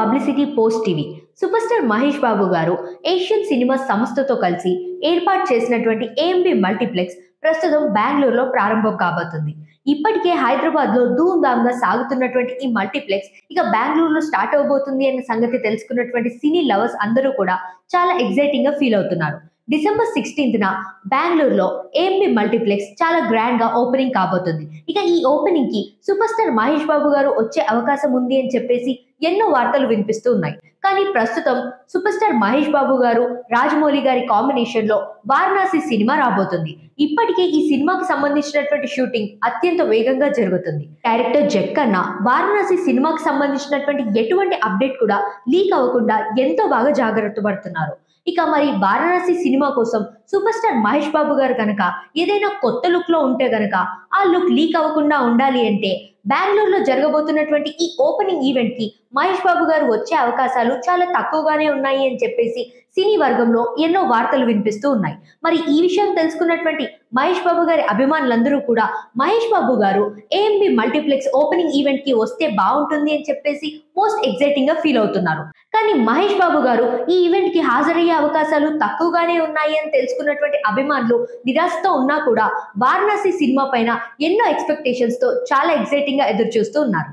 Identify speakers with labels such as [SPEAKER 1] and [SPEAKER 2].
[SPEAKER 1] Publicity post TV superstar Mahesh Babu గారు Asian cinema సంస్థతో కలిసి ఏర్పాటు చేసినటువంటి ఏఎంబి మల్టీప్లెక్స్ ప్రస్తుతం బెంగళూరులో ప్రారంభం కాబోతుంది. ఇప్పటికే హైదరాబాద్ లో ధూమ్ధామ్గా సాగుతున్నటువంటి ఈ మల్టీప్లెక్స్ ఇక బెంగళూరులో స్టార్ట్ అవబోతుంది అనే సంగతి తెలుసుకున్నటువంటి సినీ లవర్స్ అందరూ కూడా చాలా ఎక్సైటింగ్ గా ఫీల్ అవుతున్నారు. డిసెంబర్ 16న బెంగళూరులో ఏఎంబి మల్టీప్లెక్స్ చాలా గ్రాండ్ గా ఓపెనింగ్ కాబోతుంది. ఇక ఈ ఓపెనింగ్ కి సూపర్ స్టార్ మహేష్ బాబు గారు వచ్చే అవకాశం ఉంది అని చెప్పేసి ఎన్నో వార్తలు వినిపిస్తూ ఉన్నాయి. కానీ ప్రస్తుతం సూపర్ స్టార్ మహేష్ బాబు గారు రాజమౌళి గారి కాంబినేషన్ లో వారణాసి సినిమా రాబోతుంది. ఇప్పటికే ఈ సినిమాకి సంబంధించినటువంటి షూటింగ్ అత్యంత వేగంగా జరుగుతుంది. డైరెక్టర్ జక్కన్న వారణాసి సినిమాకి సంబంధించినటువంటి ఎటువంటి అప్డేట్ కూడా లీక్ అవ్వకుండా ఎంతో బాగా జాగ్రత్త పడుతున్నారు. ఇక మరి వారణాసి సినిమా కోసం సూపర్ స్టార్ మహేష్ బాబు గారు కనుక ఏదైనా కొత్త లుక్ లో ఉంటే గనక ఆ లుక్ లీక్ అవ్వకుండా ఉండాలి అంటే బెంగళూరులో జరగబోతున్నటువంటి ఈ ఓపెనింగ్ ఈవెంట్ కి మహేష్ బాబు గారు వచ్చే అవకాశాలు చాలా తక్కువగానే ఉన్నాయి అని చెప్పేసి సినీ వర్గంలో ఎన్నో వార్తలు వినిపిస్తూ ఉన్నాయి. మరి ఈ విషయం తెలుసుకున్నటువంటి మహేష్ బాబు గారి అభిమానులందరూ కూడా మహేష్ బాబు గారు ఏఎంబి మల్టీప్లెక్స్ ఓపెనింగ్ ఈవెంట్ కి వస్తే బాగుంటుంది అని చెప్పేసి మోస్ట్ ఎక్సైటింగ్ గా ఫీల్ అవుతున్నారు. కానీ మహేష్ బాబు గారు ఈ ఈవెంట్ కి హాజరయ్యే అవకాశాలు తక్కువగానే ఉన్నాయి అని తెలుసుకున్నటువంటి అభిమానులు నిరాశతో ఉన్నా కూడా వారణాసి సినిమా పైన ఎన్నో ఎక్స్పెక్టేషన్స్ తో చాలా ఎక్సైటింగ్ గా ఎదురు చూస్తూ ఉన్నారు.